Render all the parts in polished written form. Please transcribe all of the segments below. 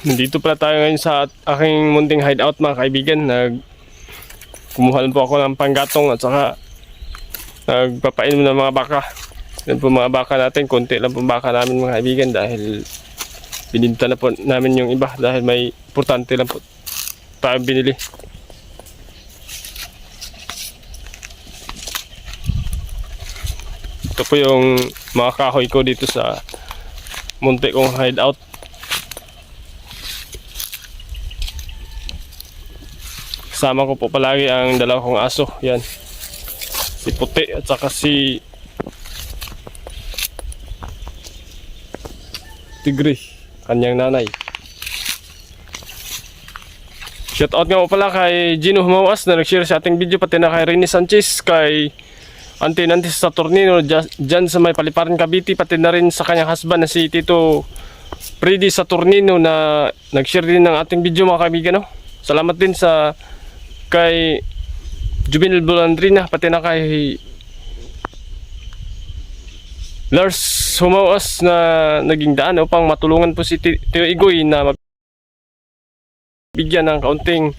Nandito pala tayo ngayon sa aking munting hideout mga kaibigan. Kumuha lang po ako ng panggatong at saka nagpapainom ng mga baka. Yan po mga baka natin, konti lang po baka namin mga kaibigan dahil bininta na po namin yung iba dahil may importante lang po tayo binili. Ito po yung mga kahoy ko dito sa munti kong hideout. Kasama ko po palagi ang dalawa kong aso. Yan. Si Puti at saka si Tigre, kanyang nanay. Shoutout nga po pala kay Gino Humawas na nag-share sa ating video, pati na kay Rene Sanchez, kay Auntie Nancy Saturnino dyan sa may Paliparan, Cavite, pati na rin sa kanyang husband na si Tito Freddy Saturnino na nag-share din ng ating video mga kaibigan. No? Salamat din sa kay Juvenil Bulandrina, pati na kay Lars Humawas na naging daan upang matulungan po si Tio Igoy na bigyan ng kaunting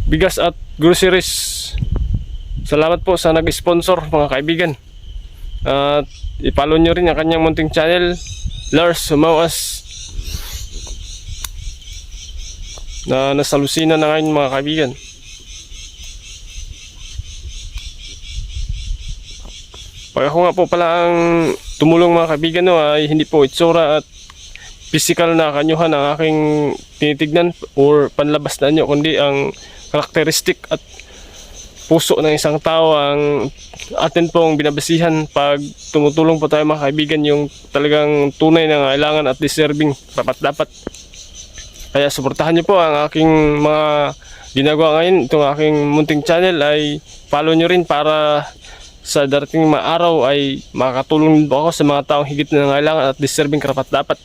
bigas at groceries. Salamat po sa nag-sponsor mga kaibigan. At i-follow nyo rin ang kanyang munting channel, Lars Humawas, na nasa Lucena na ngayon mga kaibigan. Pag ako nga po pala ang tumulong mga kaibigan, no, ay hindi po itsura at physical na kanyuhan ang aking tinitignan or panlabas na nyo, kundi ang karakteristik at puso ng isang tao ang atin pong binabasihan pag tumutulong po tayo mga kaibigan, yung talagang tunay na kailangan at deserving, dapat. Kaya suportahan nyo po ang aking mga ginagawa ngayon. Itong aking munting channel ay follow nyo rin para sa darating mga araw ay makakatulong din po ako sa mga taong higit na nangailangan at deserving, dapat.